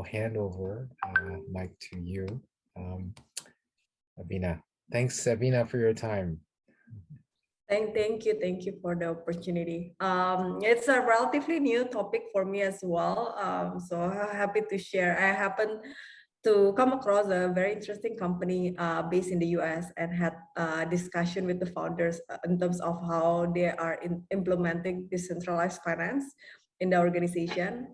I'll hand over mic to you, Avina. Thanks, Avina, for your time. Thank you for the opportunity. It's a relatively new topic for me as well. So happy to share. I happen to come across a very interesting company based in the US and had a discussion with the founders in terms of how they are implementing decentralized finance in the organization.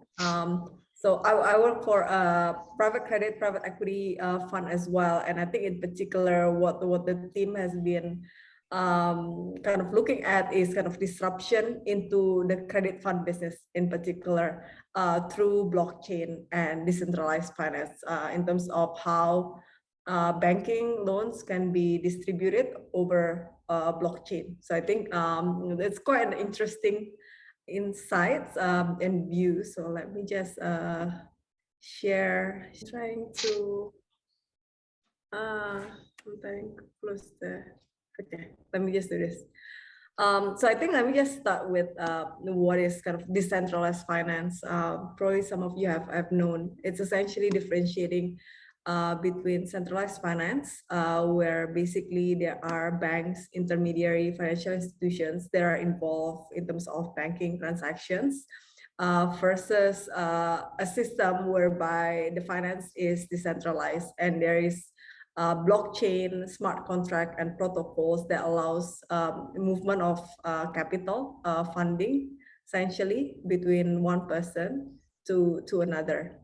So I work for a private credit, private equity fund as well. And I think in particular, what the team has been kind of looking at is kind of disruption into the credit fund business in particular through blockchain and decentralized finance in terms of how banking loans can be distributed over blockchain. So I think it's quite an interesting insights and views. So let me just share, trying to close the. Okay, let me just do this. So I think let me just start with what is kind of decentralized finance. Probably some of you have known. It's essentially differentiating between centralized finance, where basically there are banks, intermediary financial institutions that are involved in terms of banking transactions, versus a system whereby the finance is decentralized and there is blockchain, smart contract, and protocols that allows movement of capital, funding, essentially between one person to another.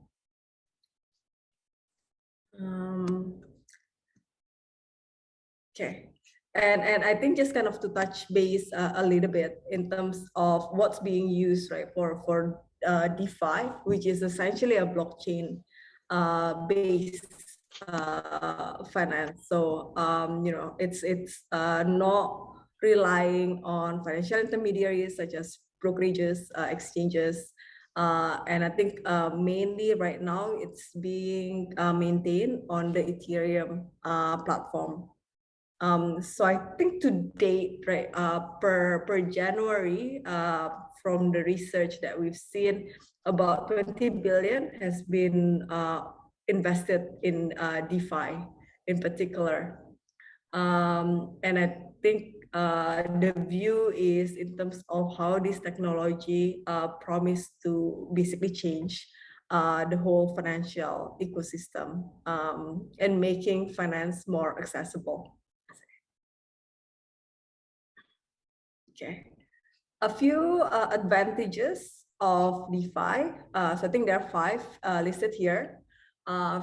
Okay, and I think just kind of to touch base a little bit in terms of what's being used, right, for DeFi, which is essentially a blockchain based finance. So it's not relying on financial intermediaries such as brokerages, exchanges, and I think mainly right now it's being maintained on the Ethereum platform. So I think to date, right, per January, from the research that we've seen, about 20 billion has been invested in DeFi in particular. And I think the view is in terms of how this technology promise to basically change the whole financial ecosystem and making finance more accessible. Okay, a few advantages of DeFi. So I think there are 5 listed here.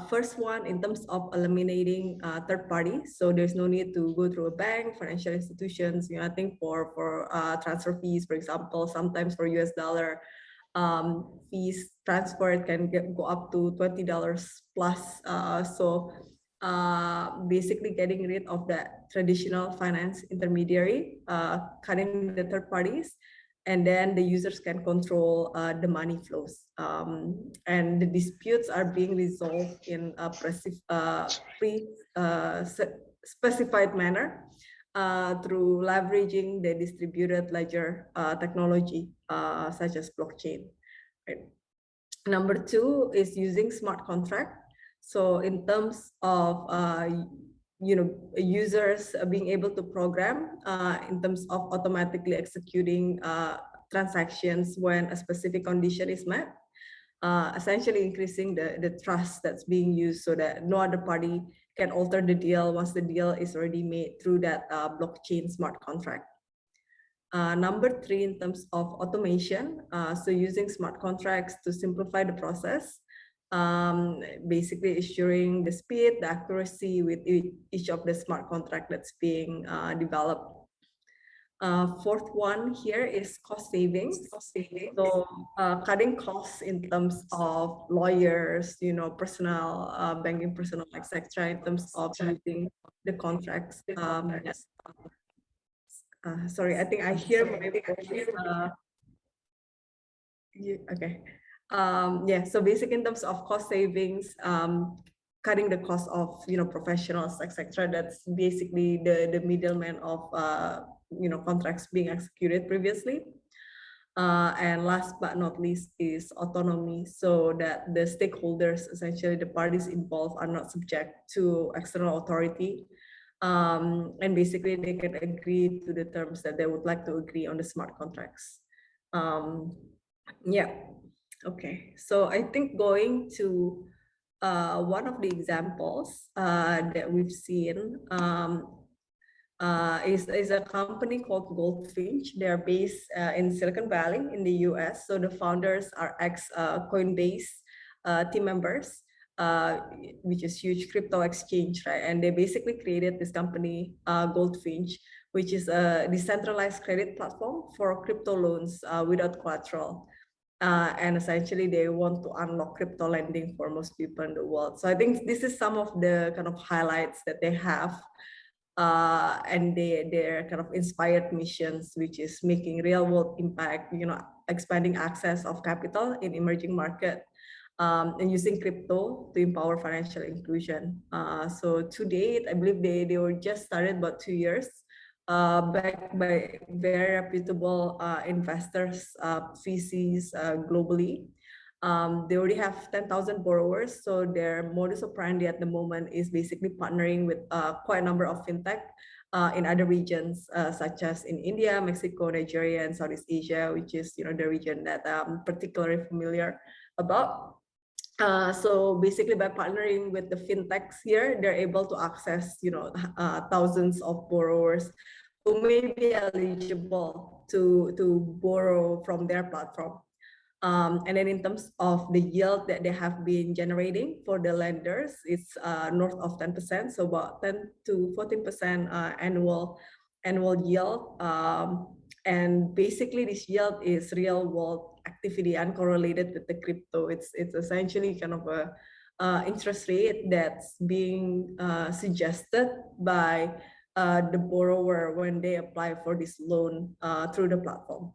First one, in terms of eliminating third parties, so there's no need to go through a bank, financial institutions. I think for transfer fees, for example, sometimes for US dollar fees transferred can go up to $20 plus. So basically getting rid of that traditional finance intermediary, cutting the third parties, and then the users can control the money flows. And the disputes are being resolved in a specified manner through leveraging the distributed ledger technology, such as blockchain. Right. Number 2 is using smart contract. So in terms of users being able to program in terms of automatically executing transactions when a specific condition is met, essentially increasing the trust that's being used so that no other party can alter the deal once the deal is already made through that blockchain smart contract. Number 3, in terms of automation, so using smart contracts to simplify the process, basically ensuring the speed, the accuracy with each of the smart contract that's being developed. Fourth one here is cost savings. So cutting costs in terms of lawyers, personnel, banking personnel, etc. in terms of using the contracts. Sorry, I think I hear my voice. Okay. Yeah, so basically in terms of cost savings, cutting the cost of professionals, etc. That's basically the middleman of contracts being executed previously. And last but not least is autonomy, so that the stakeholders, essentially the parties involved, are not subject to external authority. And basically they can agree to the terms that they would like to agree on the smart contracts. Yeah, okay. So I think going to one of the examples that we've seen is a company called Goldfinch. They're based in Silicon Valley in the US. So the founders are ex-Coinbase team members, which is huge crypto exchange, right? And they basically created this company, Goldfinch, which is a decentralized credit platform for crypto loans without collateral. And essentially they want to unlock crypto lending for most people in the world. So I think this is some of the kind of highlights that they have. And their kind of inspired missions, which is making real world impact, expanding access of capital in emerging market, and using crypto to empower financial inclusion. So to date, I believe they were just started about 2 years, backed by very reputable investors, VCs globally. They already have 10,000 borrowers, so their modus operandi at the moment is basically partnering with quite a number of fintech in other regions, such as in India, Mexico, Nigeria, and Southeast Asia, which is the region that I'm particularly familiar about. So basically, by partnering with the fintechs here, they're able to access thousands of borrowers who may be eligible to borrow from their platform. And then in terms of the yield that they have been generating for the lenders, it's north of 10%, so about 10 to 14% annual yield. And basically this yield is real world activity uncorrelated with the crypto. It's essentially kind of a interest rate that's being suggested by the borrower when they apply for this loan through the platform.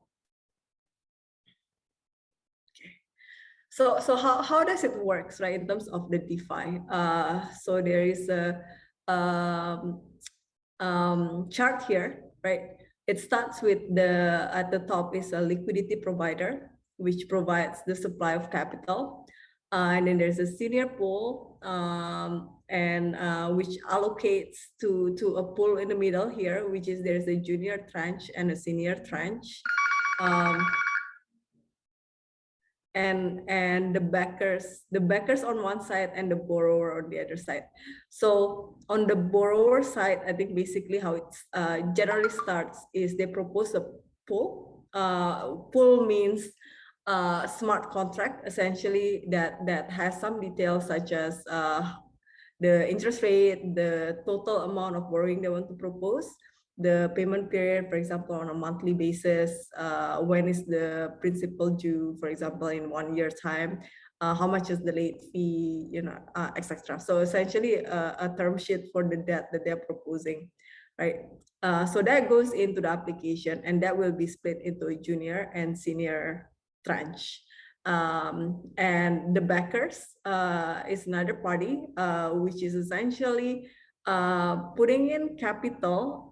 So how does it work, right, in terms of the DeFi? So there is a chart here, right? It starts with at the top is a liquidity provider, which provides the supply of capital. And then there's a senior pool, and which allocates to a pool in the middle here, which is there's a junior tranche and a senior tranche. And the backers on one side and the borrower on the other side. So on the borrower side, I think basically how it generally starts is they propose a pool. Pool means smart contract, essentially, that has some details such as the interest rate, the total amount of borrowing they want to propose, the payment period, for example, on a monthly basis, when is the principal due, for example, in 1 year time, how much is the late fee, etc. So essentially a term sheet for the debt that they're proposing, right? So that goes into the application, and that will be split into a junior and senior tranche. And the backers is another party, which is essentially putting in capital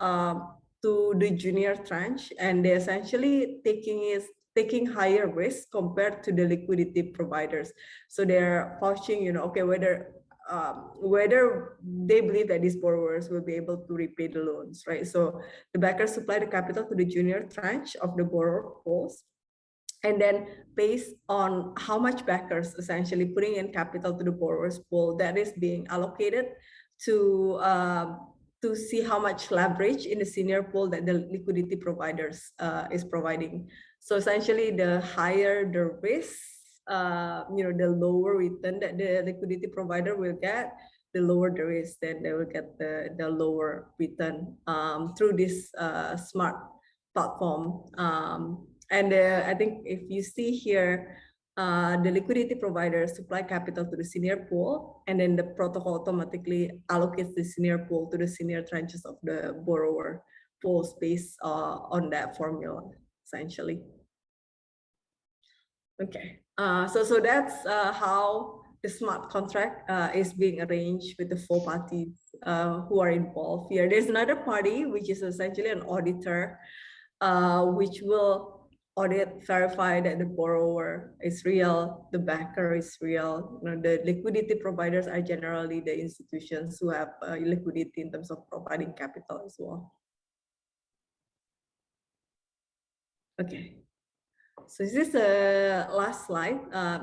to the junior tranche, and they're essentially taking higher risk compared to the liquidity providers. So they're vouching, okay, whether they believe that these borrowers will be able to repay the loans, right? So the backers supply the capital to the junior tranche of the borrower pools. And then based on how much backers essentially putting in capital to the borrower's pool, that is being allocated to see how much leverage in the senior pool that the liquidity providers is providing. So essentially, the higher the risk, the lower return that the liquidity provider will get, the lower the risk, then they will get the lower return through this smart platform. And I think if you see here, the liquidity provider supply capital to the senior pool, and then the protocol automatically allocates the senior pool to the senior tranches of the borrower pools based on that formula, essentially. Okay, so that's how the smart contract is being arranged with the 4 parties who are involved here. There's another party, which is essentially an auditor, which will audit, verify that the borrower is real, the backer is real. The liquidity providers are generally the institutions who have liquidity in terms of providing capital as well. Okay. So this is the last slide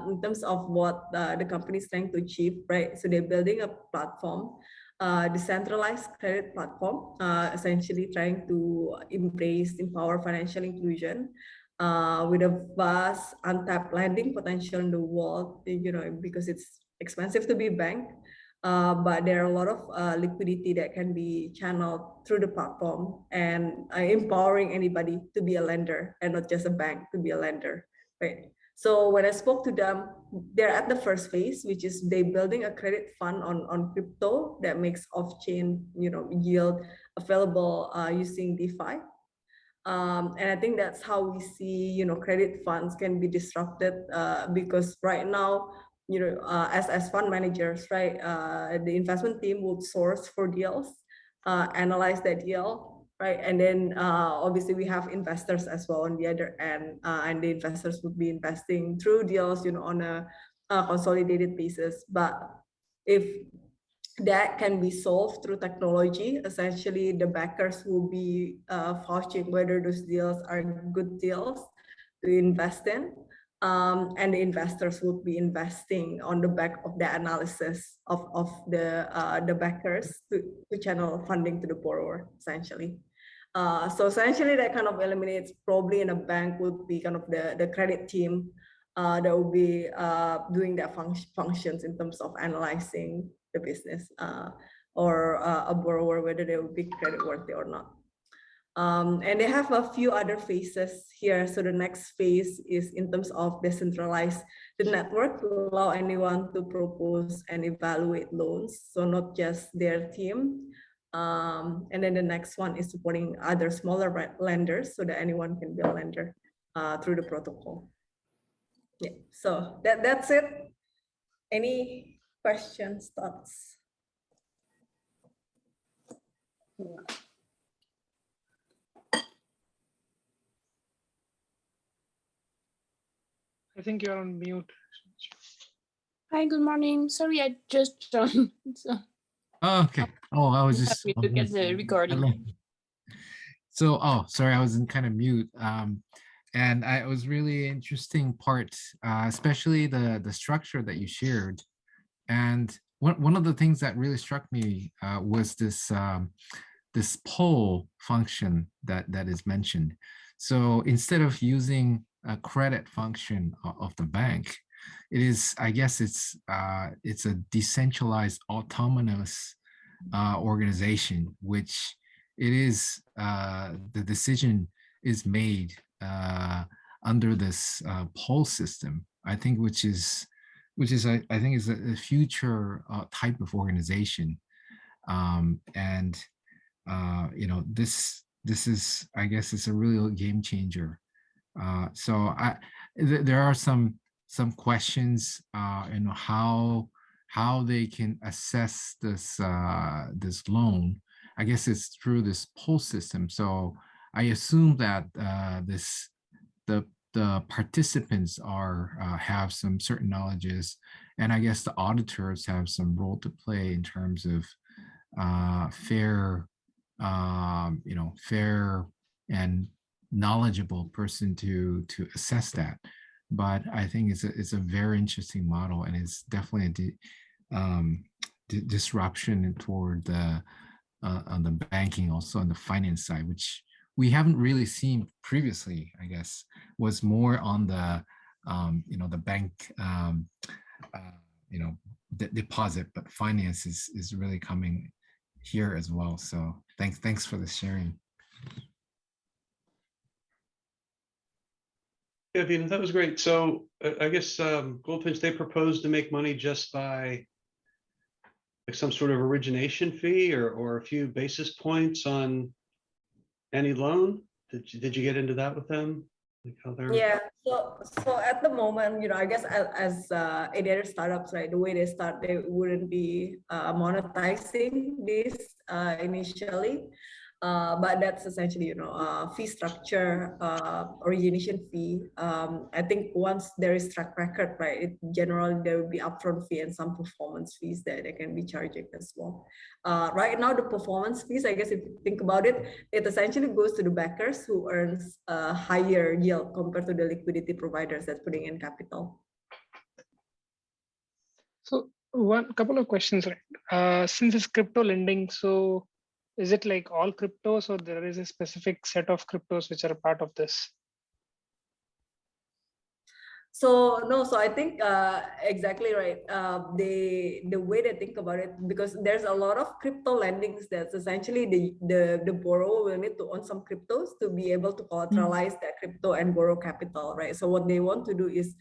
in terms of what the company is trying to achieve, right? So they're building a platform, decentralized credit platform, essentially trying to empower financial inclusion with a vast untapped lending potential in the world, because it's expensive to be a bank. But there are a lot of liquidity that can be channeled through the platform and empowering anybody to be a lender and not just a bank to be a lender, right? So when I spoke to them, they're at the first phase, which is they building a credit fund on crypto that makes off-chain, yield available using DeFi. And I think that's how we see, credit funds can be disrupted because right now, as fund managers, right, the investment team would source for deals, analyze that deal, right, and then obviously we have investors as well on the other end, and the investors would be investing through deals, on a consolidated basis. But if that can be solved through technology. Essentially, the backers will be vouching whether those deals are good deals to invest in. And the investors would be investing on the back of the analysis of the backers to channel funding to the borrower, essentially. So essentially, that kind of eliminates, probably in a bank would be kind of the credit team that will be doing that functions in terms of analyzing the business or a borrower, whether they will be creditworthy or not. And they have a few other phases here. So the next phase is in terms of decentralize the network to allow anyone to propose and evaluate loans. So not just their team. And then the next one is supporting other smaller lenders so that anyone can be a lender through the protocol. Yeah, so that's it. Any questions, thoughts? I think you're on mute. Hi, good morning. Sorry, I just joined. So Oh, okay. Oh, I was just happy to get the recording. So, sorry, I was in kind of mute. And it was really interesting part, especially the structure that you shared. And one of the things that really struck me was this this poll function that is mentioned. So instead of using a credit function of the bank, it is, I guess it's a decentralized autonomous organization, which it is the decision is made under this poll system. I think which is I think is a future type of organization, and this is, I guess it's a real game changer. So there are some questions, how they can assess this this loan. I guess it's through this poll system. So I assume that the participants are have some certain knowledges, and I guess the auditors have some role to play in terms of fair, fair and knowledgeable person to assess that. But I think it's a very interesting model, and it's definitely a disruption toward the on the banking, also on the finance side, which we haven't really seen previously. I guess was more on the the bank deposit, but finance is really coming here as well. So thanks for the sharing. Yeah, Avina, that was great. So I guess Goldfinch, they proposed to make money just by like some sort of origination fee or a few basis points on any loan. Did you get into that with them? Like how they're... Yeah. So at the moment, I guess as any other startups, right, the way they start, they wouldn't be monetizing this initially. But that's essentially, fee structure, origination fee. I think once there is track record, right, generally there will be upfront fee and some performance fees that they can be charging as well. Right now, the performance fees, I guess if you think about it, it essentially goes to the backers who earns a higher yield compared to the liquidity providers that's putting in capital. So one couple of questions, right? Since it's crypto lending, so is it like all cryptos, or there is a specific set of cryptos which are a part of this? So no, so I think exactly right. The way they think about it, because there's a lot of crypto lendings that's essentially the borrower will need to own some cryptos to be able to collateralize that crypto and borrow capital, right? So what they want to do is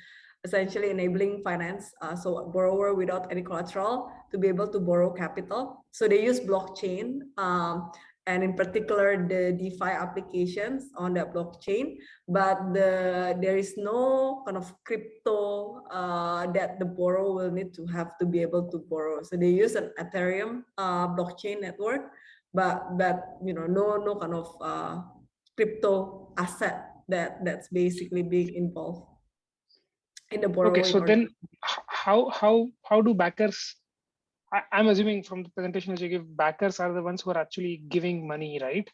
essentially enabling finance, so a borrower without any collateral to be able to borrow capital. So they use blockchain, and in particular the DeFi applications on that blockchain, but there is no kind of crypto that the borrower will need to have to be able to borrow. So they use an Ethereum blockchain network, but no kind of crypto asset that's basically being involved in the Okay, borrowing. so then how do backers? I'm assuming from the presentation that you give, backers are the ones who are actually giving money, right?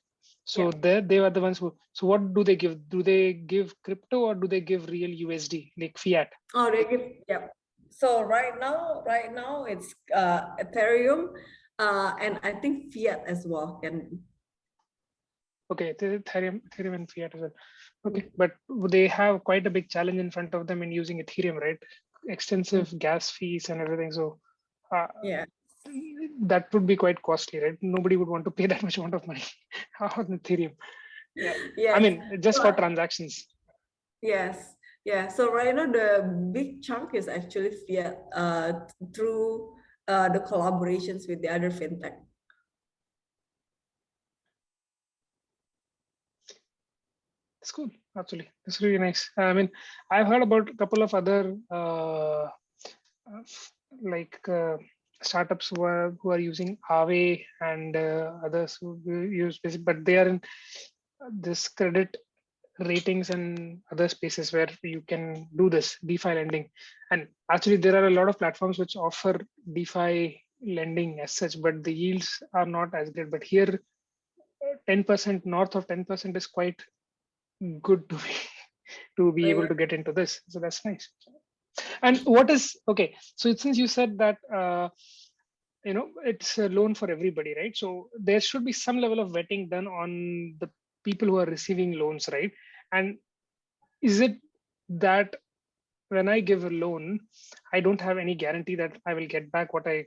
So they are the ones who. So what do they give? Do they give crypto or do they give real USD like fiat? Oh, they give, yeah. So right now it's Ethereum, and I think fiat as well can. Okay, Ethereum and fiat as well. Okay, but they have quite a big challenge in front of them in using Ethereum, right? Extensive gas fees and everything. So Yeah. that would be quite costly, right? Nobody would want to pay that much amount of money on Ethereum. Yeah, Yes. I mean, just for transactions. Yes. Yeah. So right now the big chunk is actually fiat through the collaborations with the other fintech. It's cool, actually. It's really nice. I mean, I've heard about a couple of other like startups who are using Aave and others who use basic, but they are in this credit ratings and other spaces where you can do this DeFi lending. And actually, there are a lot of platforms which offer DeFi lending as such, but the yields are not as great. But here, 10%, north of 10% is quite good to be able to get into this. So that's nice. And what is okay? So since you said that it's a loan for everybody, right? So there should be some level of vetting done on the people who are receiving loans, right? And is it that when I give a loan, I don't have any guarantee that I will get back what I'll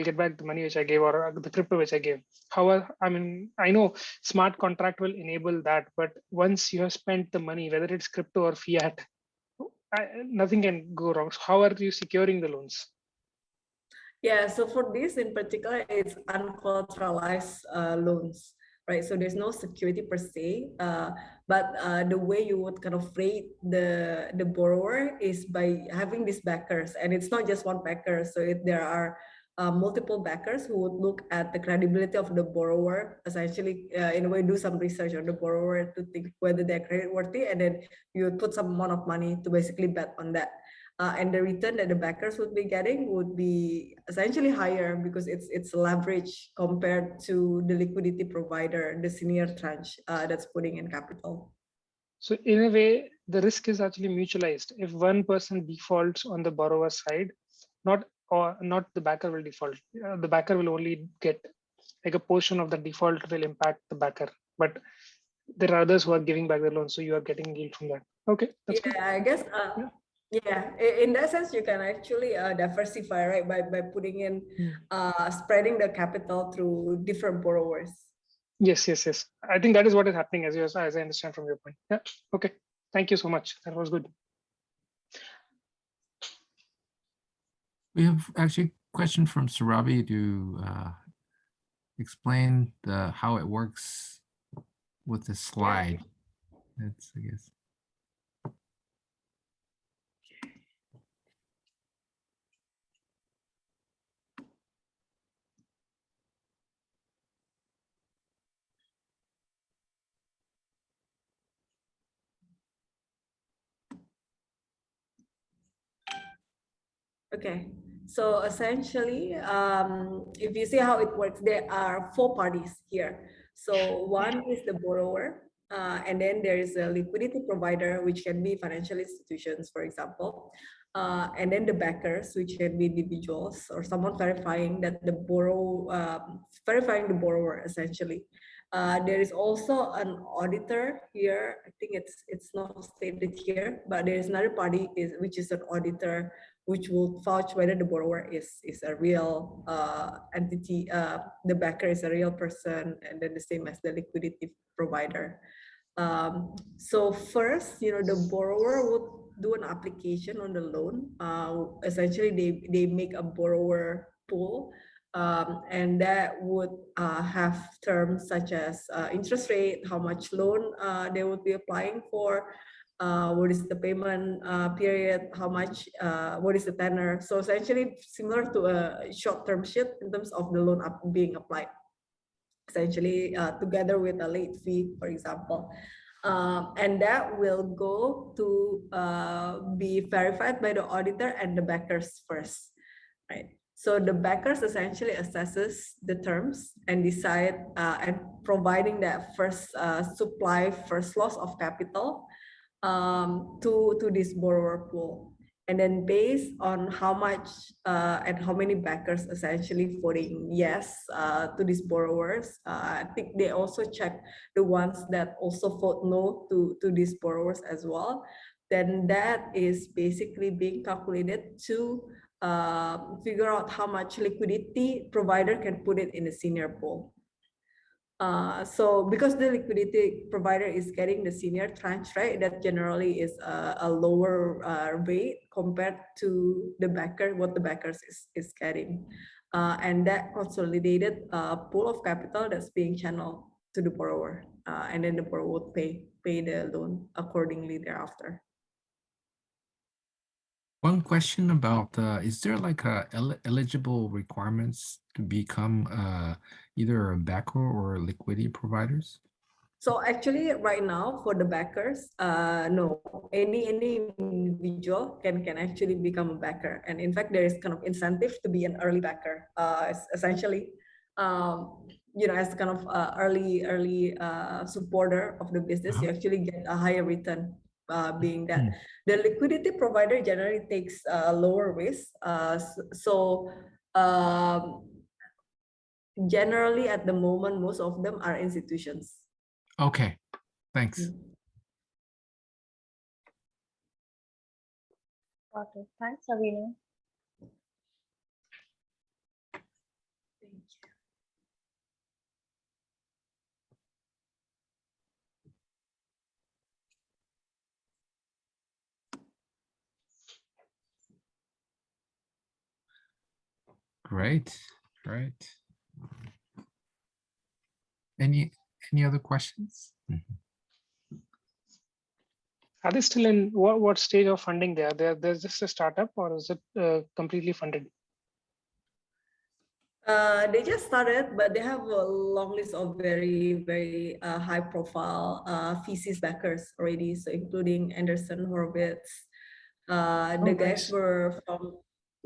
get back the money which I gave or the crypto which I gave. However, I know smart contract will enable that, but once you have spent the money, whether it's crypto or fiat, nothing can go wrong. So how are you securing the loans? Yeah, so for this in particular, it's uncollateralized loans, right? So there's no security per se, but the way you would kind of rate the borrower is by having these backers, and it's not just one backer. So there are multiple backers who would look at the credibility of the borrower, essentially in a way do some research on the borrower to think whether they're credit worthy, and then you would put some amount of money to basically bet on that. And the return that the backers would be getting would be essentially higher because it's leverage compared to the liquidity provider, the senior tranche that's putting in capital. So in a way, the risk is actually mutualized. If one person defaults on the borrower side, not the backer will default. The backer will only get like a portion of the default will impact the backer, but there are others who are giving back the loan, so you are getting yield from that. Okay, that's good. I guess. Yeah, in that sense, you can actually diversify, right, by putting in, spreading the capital through different borrowers. Yes. I think that is what is happening as I understand from your point. Yeah. Okay. Thank you so much. That was good. We have actually a question from Sarabi to explain how it works with the slide. That's, I guess. Okay, so essentially, if you see how it works, there are four parties here. So one is the borrower, and then there is a liquidity provider, which can be financial institutions, for example, and then the backers, which can be individuals or someone verifying that verifying the borrower essentially. There is also an auditor here. I think it's not stated here, but there is another party which is an auditor which will vouch whether the borrower is a real entity, the backer is a real person, and then the same as the liquidity provider. So first, the borrower would do an application on the loan. Essentially, they make a borrower pool, and that would have terms such as interest rate, how much loan they would be applying for, what is the payment period, how much, what is the tenor. So essentially similar to a short-term sheet in terms of the loan being applied, essentially together with a late fee, for example. And that will go to be verified by the auditor and the backers first, right? So the backers essentially assesses the terms and decide and providing that first supply, first loss of capital to this borrower pool. And then based on how much and how many backers essentially voting yes to these borrowers, I think they also check the ones that also vote no to these borrowers as well. Then that is basically being calculated to figure out how much liquidity provider can put it in the senior pool. So because the liquidity provider is getting the senior tranche, right, that generally is a lower rate compared to the backer, what the backers is getting. And that consolidated pool of capital that's being channeled to the borrower. And then the borrower would pay the loan accordingly thereafter. One question about is there like eligible requirements to become either a backer or liquidity providers? So actually, right now for the backers, no, any individual can actually become a backer, and in fact, there is kind of incentive to be an early backer. Essentially, as kind of early supporter of the business, you actually get a higher return. Being that the liquidity provider generally takes a lower risk, so generally at the moment, most of them are institutions. Okay, thanks. Okay, thanks, Avina. Thank you. Great, great. Any other questions? Are they still in what stage of funding they are? They're just a startup, or is it completely funded? They just started, but they have a long list of very, very high-profile VCs backers already, so including Anderson Horowitz. The guys Nice. were from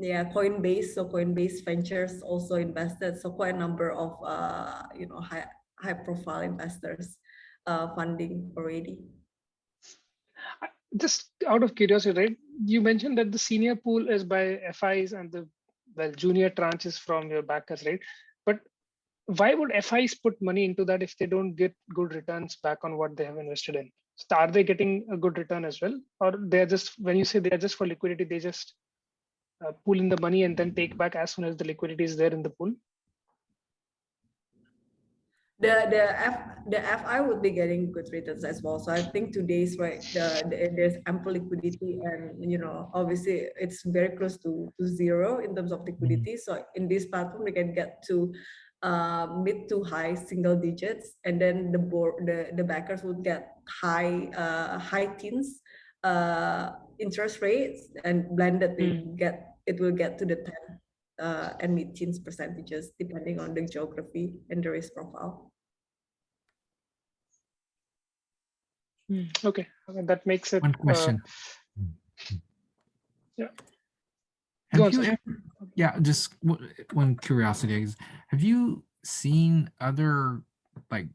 Coinbase, so Coinbase Ventures also invested, so quite a number of high-profile investors funding already. Just out of curiosity, right? You mentioned that the senior pool is by FIs and the junior tranches from your backers, right? But why would FIs put money into that if they don't get good returns back on what they have invested in? So are they getting a good return as well, or they're just, when you say they're just for liquidity, they just pool in the money and then take back as soon as the liquidity is there in the pool? The FI would be getting good returns as well. So I think today's right, there's ample liquidity, and obviously it's very close to zero in terms of liquidity. So in this platform, we can get to mid to high single digits, and then the backers would get high teens interest rates, and blended it will get to the 10 and mid-teens percentages depending on the geography and the risk profile. Okay, that makes it. One question. Yeah. Have on, you sir. ever, yeah, just one curiosity is, have you seen other like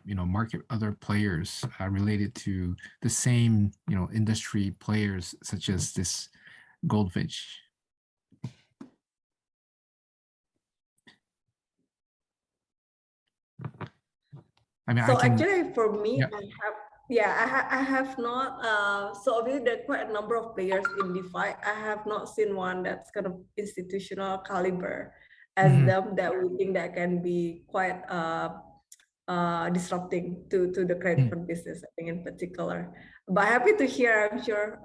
market other players related to the same industry players such as this Goldfinch? I mean, I So can, actually, for me, yeah. I have not. So obviously, there are quite a number of players in DeFi. I have not seen one that's kind of institutional caliber as Mhm. them that we think that can be quite disrupting to the credit Mm. card business, I think in particular. But happy to hear. I'm sure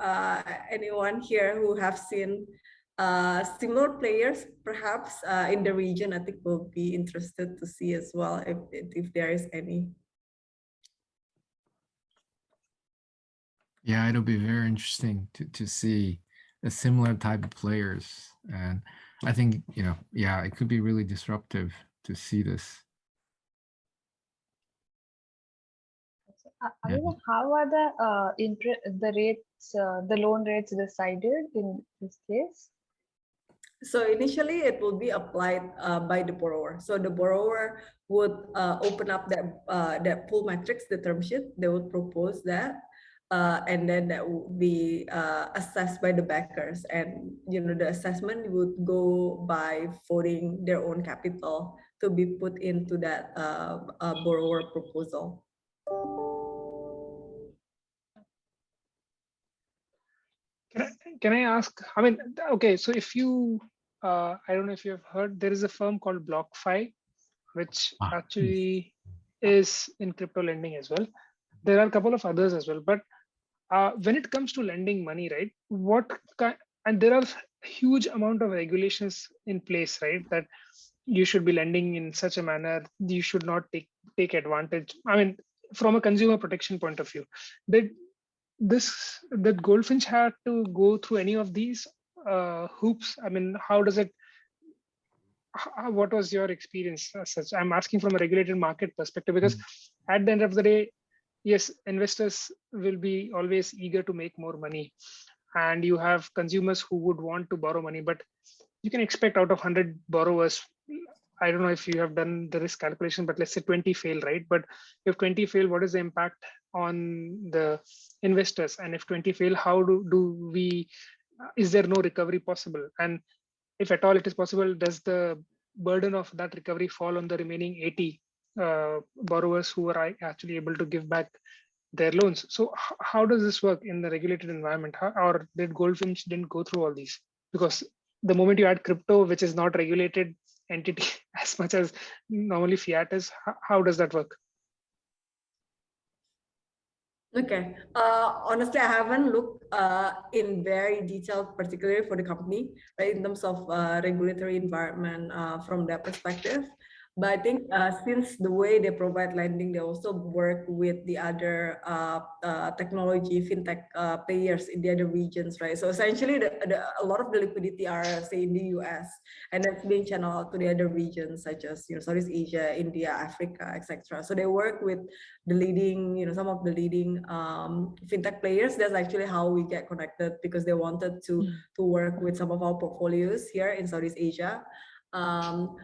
anyone here who have seen similar players, perhaps in the region, I think will be interested to see as well if there is any. Yeah, it'll be very interesting to see a similar type of players. And I think, yeah, it could be really disruptive to see this. Yeah. Avina, how are the rates, the loan rates decided in this case? So initially, it will be applied by the borrower. So the borrower would open up that pool matrix, the term sheet. They would propose that, and then that would be assessed by the backers. And the assessment would go by voting their own capital to be put into that borrower proposal. Can I ask? I mean, okay. So if you, I don't know if you have heard, there is a firm called BlockFi, which Ah, actually is in crypto lending as well. There are a couple of others as well, but when it comes to lending money, right? And there are huge amount of regulations in place, right? That you should be lending in such a manner. You should not take advantage. I mean, from a consumer protection point of view, did that Goldfinch had to go through any of these hoops? I mean, how does it? What was your experience as such? I'm asking from a regulated market perspective because at the end of the day, yes, investors will be always eager to make more money, and you have consumers who would want to borrow money, but you can expect out of 100 borrowers, I don't know if you have done the risk calculation, but let's say 20 fail, right? But if 20 fail, what is the impact on the investors? And if 20 fail, how do we, is there no recovery possible? And if at all it is possible, does the burden of that recovery fall on the remaining 80 borrowers who are actually able to give back their loans? So how does this work in the regulated environment? Or did Goldfinch didn't go through all these? Because the moment you add crypto, which is not regulated entity as much as normally fiat is, how does that work? Okay. Honestly, I haven't looked in very detail, particularly for the company, right, in terms of regulatory environment from that perspective. But I think since the way they provide lending, they also work with the other technology fintech players in the other regions, right? So essentially, a lot of the liquidity are, say, in the US, and that's being channeled out to the other regions such as Southeast Asia, India, Africa, etc. So they work with the leading, some of the leading fintech players. That's actually how we get connected, because they wanted to work with some of our portfolios here in Southeast Asia.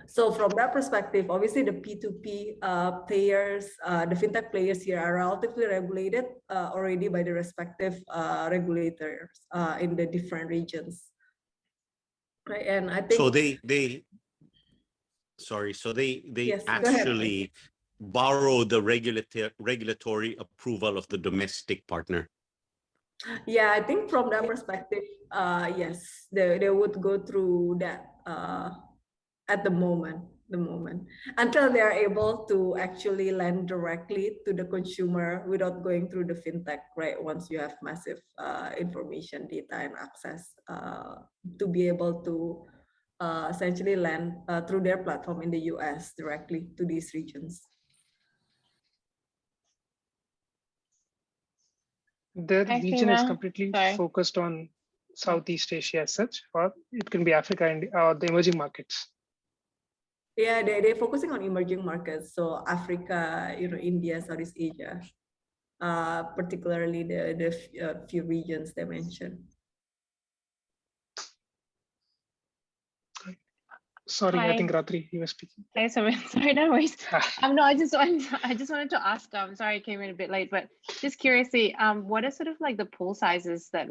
So from that perspective, obviously the P2P players, the fintech players here are relatively regulated already by the respective regulators in the different regions. Right, and I think so they yes, actually borrow the regulatory approval of the domestic partner. Yeah, I think from that perspective, yes, they would go through that at the moment, until they are able to actually lend directly to the consumer without going through the fintech, right? Once you have massive information, data, and access to be able to essentially lend through their platform in the US directly to these regions. The Thanks, region is Nina. completely Sorry. focused on Southeast Asia as such, or it can be Africa and the emerging markets. Yeah, they're focusing on emerging markets, so Africa, India, Southeast Asia, particularly the few regions they mentioned. Sorry, I Hi. think Ratri, you were speaking. Hi, sorry, no worries. No, I just wanted to ask. Sorry, I came in a bit late, but just curiously, what are sort of like the pool sizes that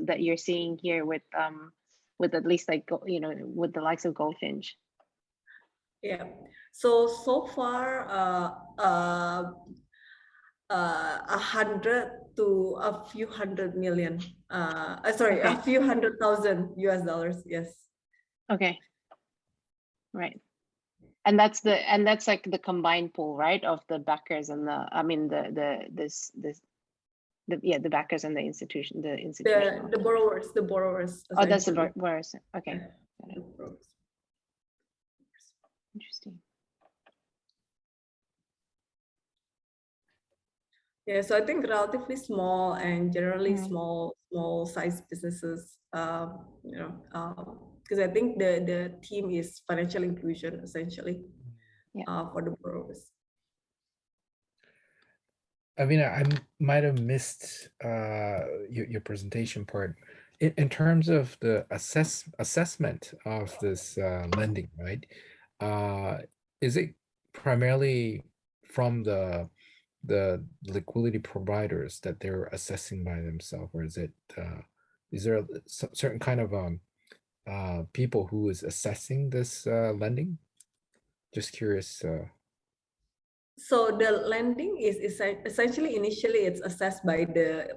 that you're seeing here with at least like with the likes of Goldfinch? Yeah. So far, 100 to a few hundred million. Sorry, Okay. a few $100,000 US. Yes. Okay. Right. And that's like the combined pool, right? Of the backers and the backers and the institutional. The borrowers. Oh, that's the Essentially. borrowers. Okay. Yeah. Got it. The borrowers. Interesting. Yeah, so I think relatively small and generally Mm. small size businesses, because I think the theme is financial inclusion essentially, for the borrowers. Avina, I might have missed your presentation part. In terms of the assessment of this lending, right? Is it primarily from the liquidity providers that they're assessing by themselves, or is there a certain kind of people who is assessing this lending? Just curious. So the lending is essentially initially it's assessed by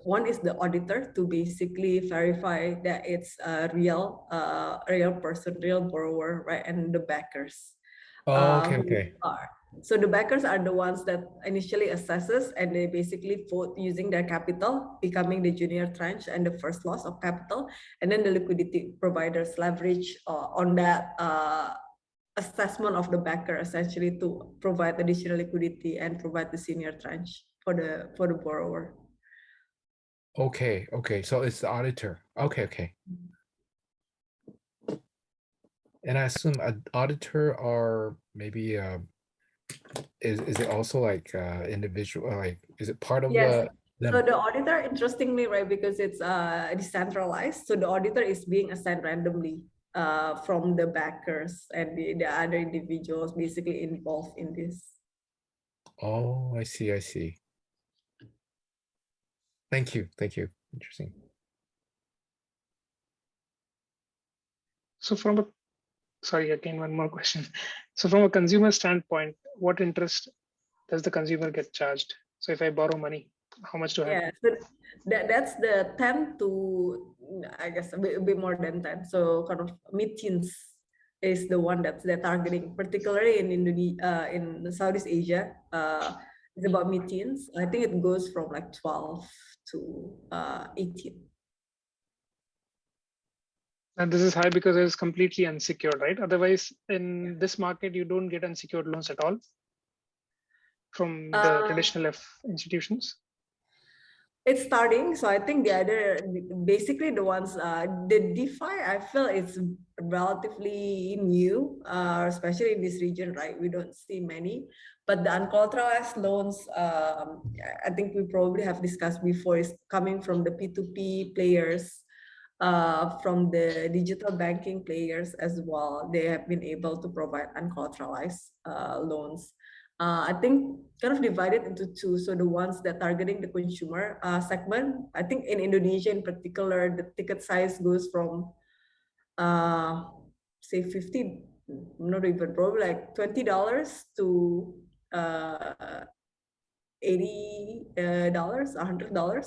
one is the auditor to basically verify that it's a real person, real borrower, right? And the backers. Oh, okay, Who okay. are. So the backers are the ones that initially assesses and they basically vote using their capital, becoming the junior tranche and the first loss of capital. And then the liquidity providers leverage on that assessment of the backer essentially to provide additional liquidity and provide the senior tranche for the borrower. Okay, so it's the auditor. Okay. And I assume an auditor are maybe is it also like individual, like is it part of Yes. them? So the auditor, interestingly, right, because it's decentralized, so the auditor is being assigned randomly from the backers and the other individuals basically involved in this. Oh, I see. Thank you. Interesting. So sorry, again, one more question. So from a consumer standpoint, what interest does the consumer get charged? So if I borrow money, how much do I have? Yeah, so that's the 10 to, I guess, a bit more than 10. So kind of mid-teens is the one that they're targeting, particularly in Indonesia, in Southeast Asia. It's about mid-teens. I think it goes from like 12 to 18. And this is high because it is completely unsecured, right? Otherwise, in this market, you don't get unsecured loans at all from the traditional institutions. It's starting, so I think the other, basically the ones, the DeFi, I feel it's relatively new, especially in this region, right? We don't see many, but the uncollateralized loans, I think we probably have discussed before, is coming from the P2P players, from the digital banking players as well. They have been able to provide uncollateralized loans. I think kind of divided into two. So the ones that targeting the consumer segment, I think in Indonesia in particular, the ticket size goes from say 50, not even, probably like $20 to $80, $100.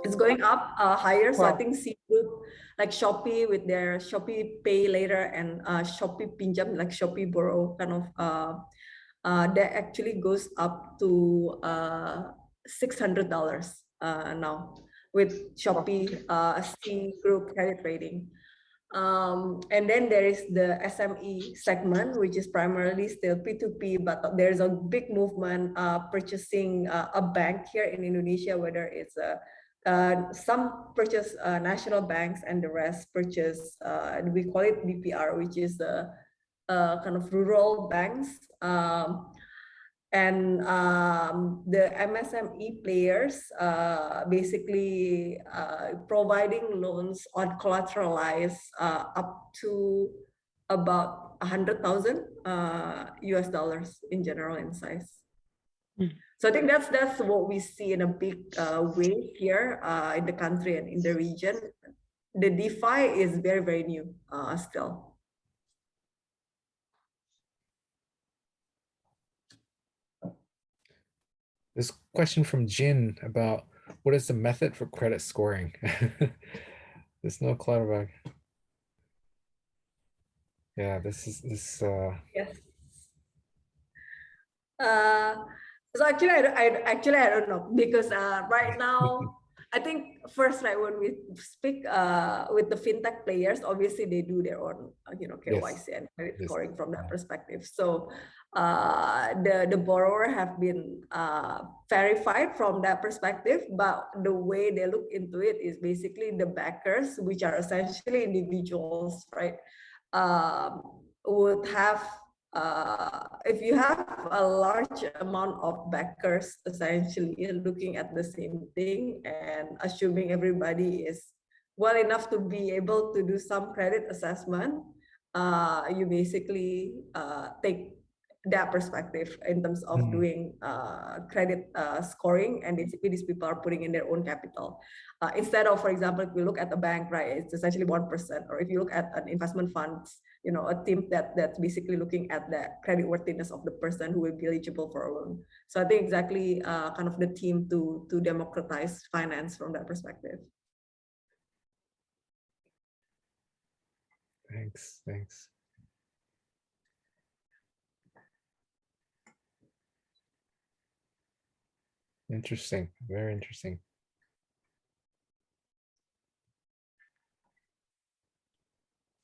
It's going up higher. So I think C Group, like Shopee with their Shopee Pay Later and Shopee Pinjam, like Shopee Borrow kind of, that actually goes up to $600 now with Shopee C Group credit rating. And then there is the SME segment, which is primarily still P2P, but there's a big movement purchasing a bank here in Indonesia, whether it's some purchase national banks and the rest purchase, we call it BPR, which is the kind of rural banks. And the MSME players basically providing loans on collateralized up to about 100,000 US dollars in general in size. So I think that's what we see in a big way here in the country and in the region. The DeFi is very, very new still. This question from Jin about what is the method for credit scoring? There's no Clutterbuck. Yeah, this. Yes. So actually, I don't know, because right now, I think first, right, when we speak with the fintech players, obviously they do their own, KYC and credit scoring from that perspective. So the borrower have been verified from that perspective, but the way they look into it is basically the backers, which are essentially individuals, right, would have. If you have a large amount of backers essentially looking at the same thing and assuming everybody is well enough to be able to do some credit assessment, you basically take that perspective in terms of doing credit scoring, and basically these people are putting in their own capital. Instead of, for example, if we look at the bank, right, it's essentially 1%, or if you look at an investment funds, a team that's basically looking at the credit worthiness of the person who will be eligible for a loan. So I think exactly kind of the team to democratize finance from that perspective. Thanks. Interesting, very interesting.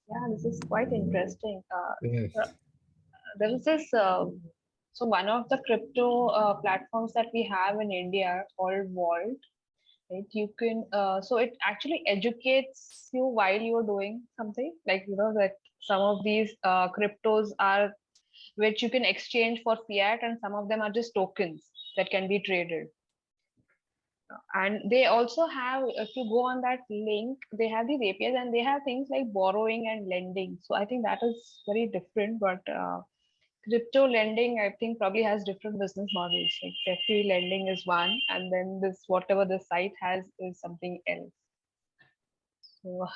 Yeah, this is quite interesting. Yes. There is this, so one of the crypto platforms that we have in India called Vault, right? You can, so it actually educates you while you're doing something, like, that some of these cryptos are, which you can exchange for fiat, and some of them are just tokens that can be traded. And they also have, if you go on that link, they have these APIs and they have things like borrowing and lending. So I think that is very different, but crypto lending, I think, probably has different business models. Like DeFi lending is one, and then this, whatever the site has, is something else. So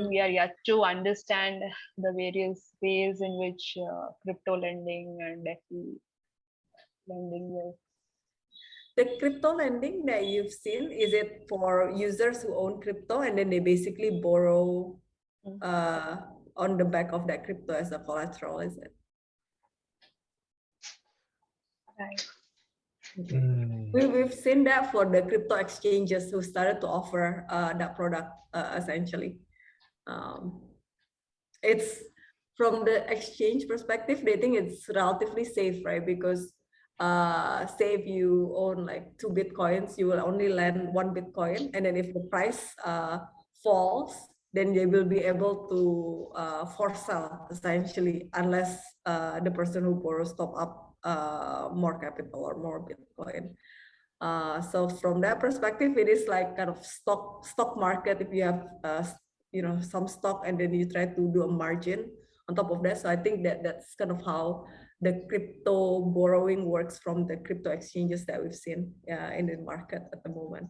we are yet to understand the various ways in which crypto lending and DeFi lending works. The crypto lending that you've seen, is it for users who own crypto and then they basically borrow on the back of that crypto as a collateral, is it? Right. We've seen that for the crypto exchanges who started to offer that product essentially. It's from the exchange perspective, they think it's relatively safe, right? Because say if you own like 2 Bitcoins, you will only lend 1 Bitcoin. And then if the price falls, then they will be able to force sell essentially, unless the person who borrows top up more capital or more Bitcoin. So from that perspective, it is like kind of stock market. If you have some stock and then you try to do a margin on top of that. So I think that's kind of how the crypto borrowing works from the crypto exchanges that we've seen in the market at the moment.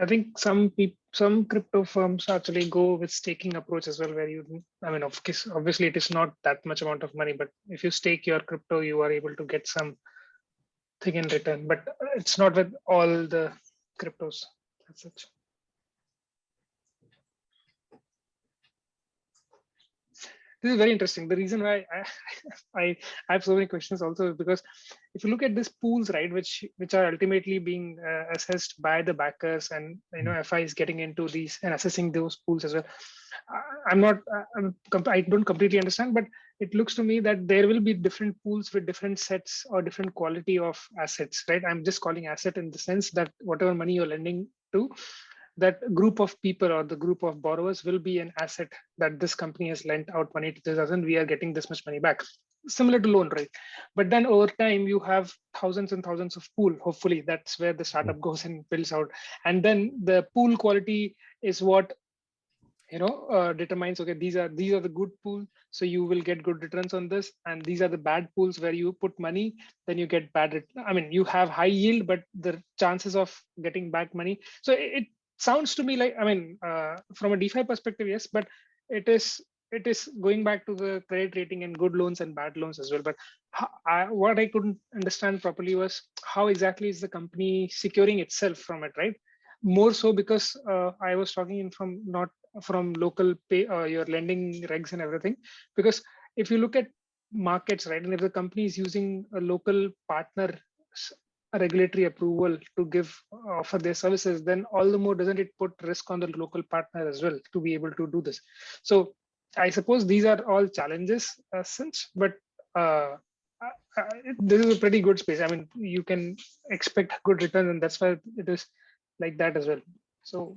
I think some crypto firms actually go with staking approach as well, where obviously it is not that much amount of money, but if you stake your crypto, you are able to get some thing in return, but it's not with all the cryptos as such. This is very interesting. The reason why I have so many questions also is because if you look at these pools, right, which are ultimately being assessed by the backers, and FI is getting into these and assessing those pools as well. I don't completely understand, but it looks to me that there will be different pools with different sets or different quality of assets, right? I'm just calling asset in the sense that whatever money you're lending to, that group of people or the group of borrowers will be an asset, that this company has lent out money to this person, we are getting this much money back. similar to loan, right? But then over time, you have thousands and thousands of pool. Hopefully, that's where the startup goes and builds out. And then the pool quality is what determines, okay, these are the good pool, so you will get good returns on this, and these are the bad pools where you put money, then you get I mean, you have high yield, but the chances of getting back money. So it sounds to me like, I mean, from a DeFi perspective, yes, but it is going back to the credit rating and good loans and bad loans as well. But what I couldn't understand properly was how exactly is the company securing itself from it, right? More so because I was talking from not from local pay your lending regs and everything, because if you look at markets, right, and if the company is using a local partner regulatory approval to give offer their services, then all the more doesn't it put risk on the local partner as well to be able to do this. So I suppose these are all challenges since, but this is a pretty good space. I mean, you can expect good return, and that's why it is like that as well. So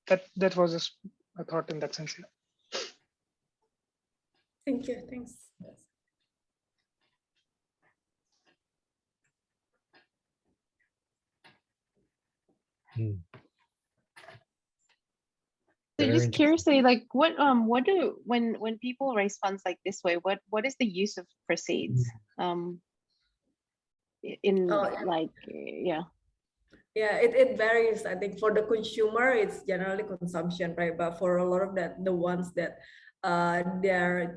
that was just a thought in that sense. Yeah. Thank you. Thanks. So just curiously, like what do when people raise funds like this way, what is the use of proceeds? In like yeah. Yeah, it varies. I think for the consumer, it's generally consumption, right? But for a lot of the ones that they're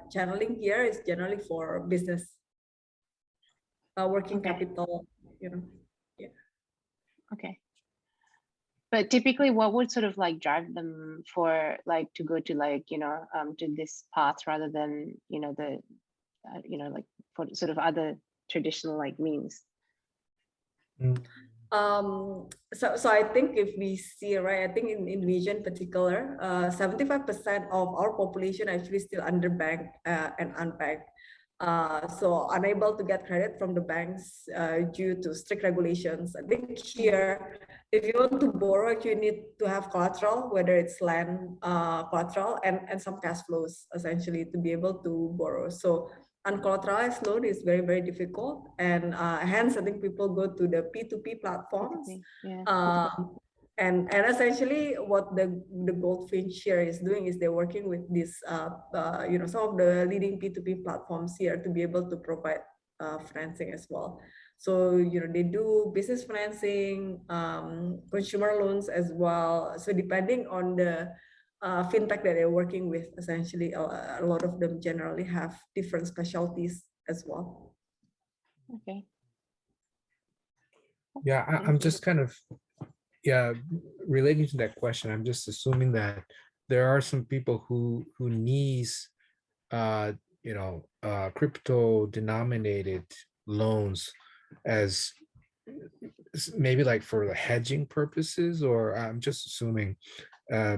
channeling here is generally for business, working capital, Yeah. Okay. But typically, what would sort of like drive them for like to go to like to this path rather than the like for sort of other traditional like means? So I think if we see, right, I think in Indonesia in particular, 75% of our population actually still underbanked and unbanked. So unable to get credit from the banks due to strict regulations. I think here, if you want to borrow, you need to have collateral, whether it's land collateral and some cash flows essentially to be able to borrow. So uncollateralized loan is very, very difficult, and hence I think people go to the P2P platforms. And essentially what the Goldfinch here is doing is they're working with this some of the leading P2P platforms here to be able to provide financing as well. So they do business financing, consumer loans as well. So depending on the fintech that they're working with, essentially a lot of them generally have different specialties as well. Okay. Yeah, I'm just kind of relating to that question. I'm just assuming that there are some people who needs crypto denominated loans as maybe like for the hedging purposes, or I'm just assuming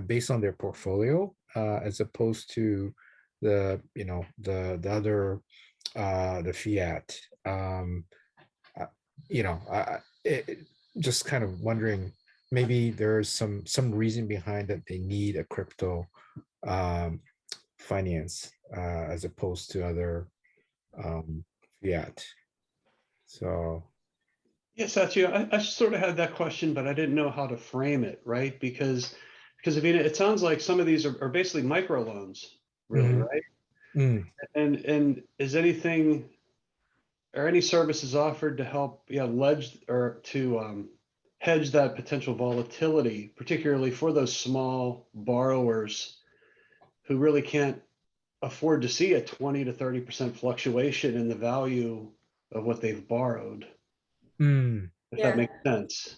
based on their portfolio as opposed to the the other the fiat. Just kind of wondering, maybe there's some reason behind that they need a crypto finance as opposed to other fiat. So yeah, Satya, I sort of had that question, but I didn't know how to frame it, right? Because Avina, it sounds like some of these are basically microloans, really, right? And is anything or any services offered to help ledge or to hedge that potential volatility, particularly for those small borrowers who really can't afford to see a 20 to 30% fluctuation in the value of what they've borrowed? If that makes sense,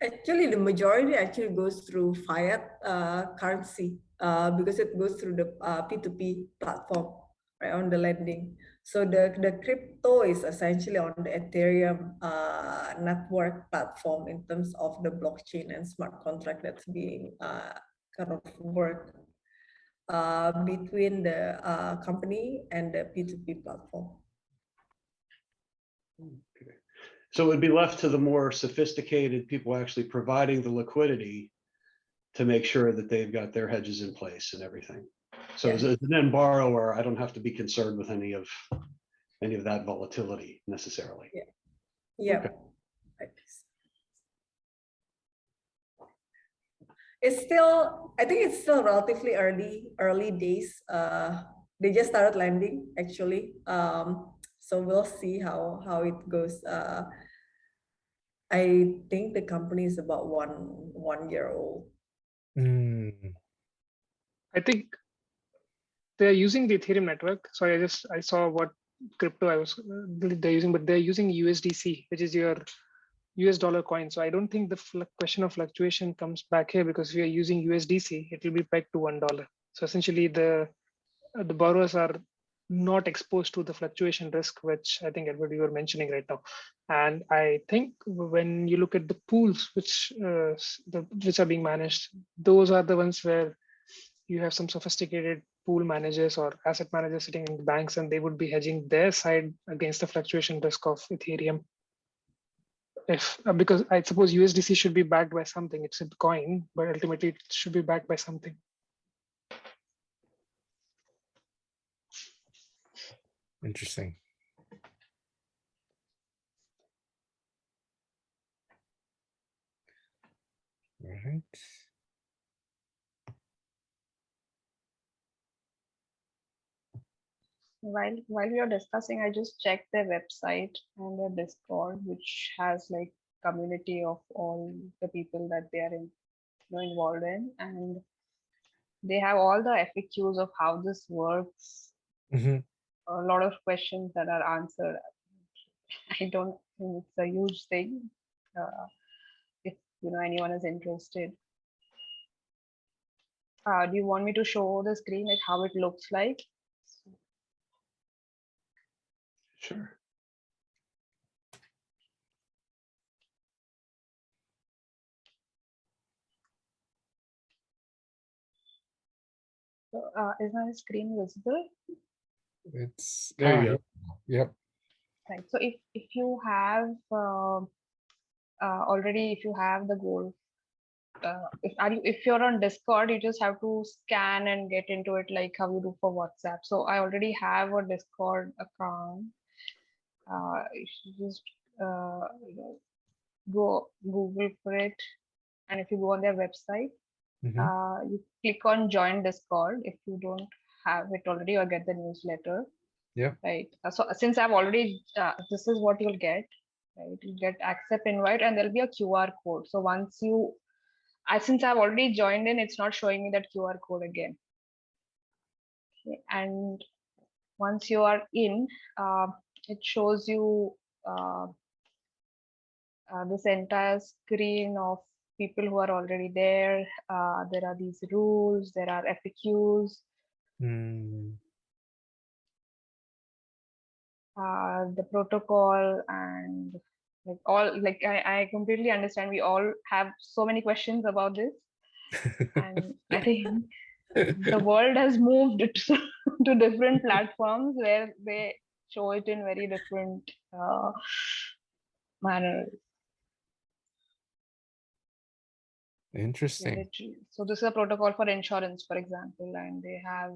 Actually, the majority actually goes through fiat currency because it goes through the P2P platform, right, on the lending. So the crypto is essentially on the Ethereum network platform in terms of the blockchain and smart contract that's being kind of worked between the company and the P2P platform. Okay. So it would be left to the more sophisticated people actually providing the liquidity to make sure that they've got their hedges in place and everything. So as a net borrower, I don't have to be concerned with any of that volatility necessarily. Yeah. Okay. It's still, I think it's still relatively early days. They just started lending actually. So we'll see how it goes. I think the company is about one year old. I think they're using the Ethereum network. Sorry, I saw what crypto they're using, but they're using USDC, which is your US dollar coin. So I don't think the question of fluctuation comes back here, because if we are using USDC, it will be pegged to $1. So essentially, the borrowers are not exposed to the fluctuation risk, which I think Edward, you were mentioning right now. And I think when you look at the pools which are being managed, those are the ones where you have some sophisticated pool managers or asset managers sitting in the banks, and they would be hedging their side against the fluctuation risk of Ethereum. Because I suppose USDC should be backed by something. It's a coin, but ultimately it should be backed by something. Interesting. All right. While we are discussing, I just checked their website and their Discord, which has like community of all the people that they are involved in, and they have all the FAQs of how this works. A lot of questions that are answered. I don't think it's a huge thing. If anyone is interested, do you want me to show the screen, like how it looks like? Sure. So, is my screen visible? It's there. You go. Yep. Right. So if you have already, if you have the goal, if you're on Discord, you just have to scan and get into it like how you do for WhatsApp. So I already have a Discord account. You should just go Google for it, and if you go on their website, you click on join Discord if you don't have it already, or get the newsletter. Yep. Right. So since I've already, this is what you'll get. Right. You get accept invite, and there'll be a QR code. So once you, since I've already joined in, it's not showing me that QR code again. Okay. And once you are in, it shows you this entire screen of people who are already there. There are these rules, there are FAQs. The protocol, and like all, like I completely understand. We all have so many questions about this, and I think the world has moved to different platforms where they show it in very different manners. Interesting. So this is a protocol for insurance, for example, and they have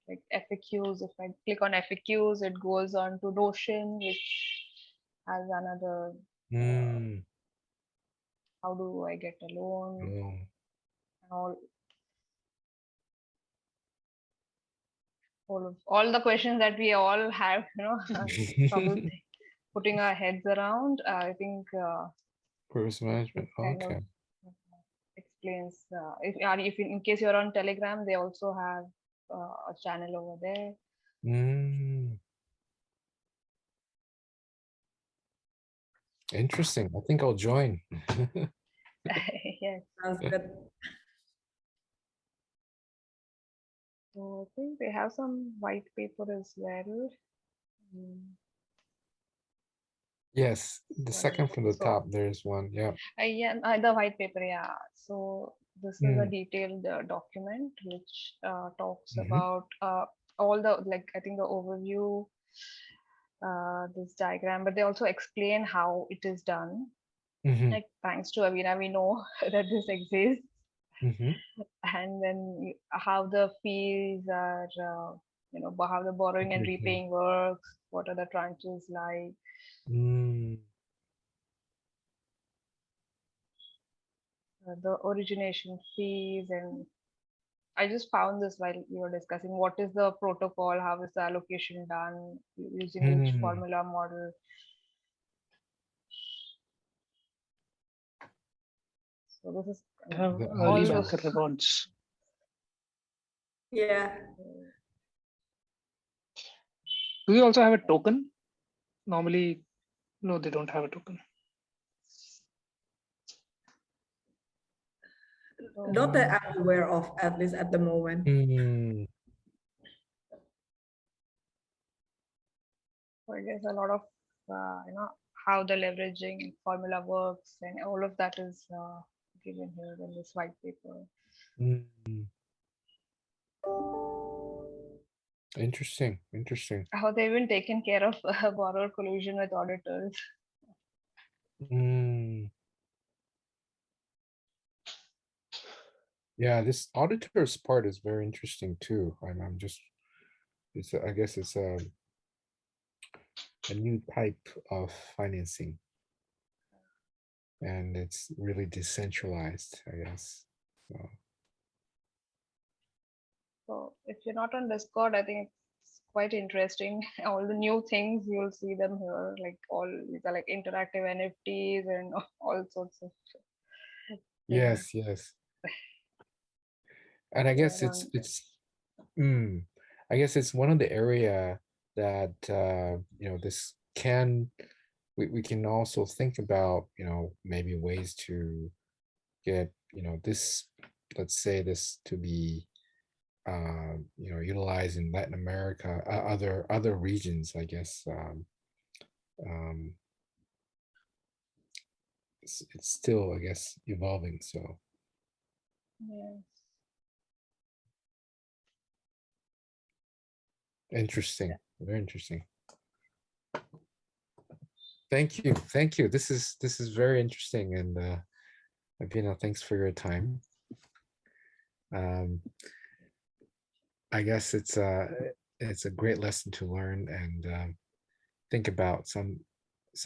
like FAQs. If I click on FAQs, it goes on to Notion, which has another how do I get a loan, and all the questions that we all have, trouble putting our heads around. I think Course management. kind Okay. of explains. If in case you're on Telegram, they also have a channel over there. Interesting. I think I'll join. Yes. Sounds good. So I think they have some white paper as well. Yes, the second from the top, there's one. Yeah. Yeah, the white paper. Yeah. So this is a detailed document which talks about all the, like, I think the overview, this diagram, but they also explain how it is done. Like, thanks to Avina, we know that this exists, Mhm. and then how the fees are, how the borrowing and Mhm. repaying works, what are the tranches like, Mm. the origination fees, and I just found this while we were discussing what is the protocol, how is the allocation done, using which Mm. formula model. So this is The Early all alpha. those. backer rewards. Yeah. Do they also have a token? Normally, no, they don't have a token. Not that I'm aware of, at least at the moment. Mm. So I guess a lot of how the leveraging formula works and all of that is given here in this white paper. Mm. Interesting. Interesting. How they've even taken care of borrower collusion with auditors. Mm. Yeah, this auditor's part is very interesting too. I'm just, I guess it's a new type of financing, and it's really decentralized, I guess. So, So if you're not on Discord, I think it's quite interesting. All the new things you'll see them here, like all these are like interactive NFTs and all sorts of things yes, yes. And I guess going on. mm, I guess it's one of the area that this can we can also think about, maybe ways to get, this, let's say this to be utilized in Latin America, other regions, I guess. Um, it's still, I guess, evolving. So Yes. interesting, very interesting. Thank you. This is very interesting, and Avina, thanks for your time. Um, I guess it's a great lesson to learn and think about some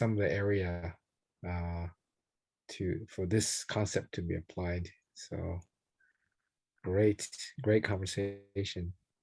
of the area for this concept to be applied. So great conversation.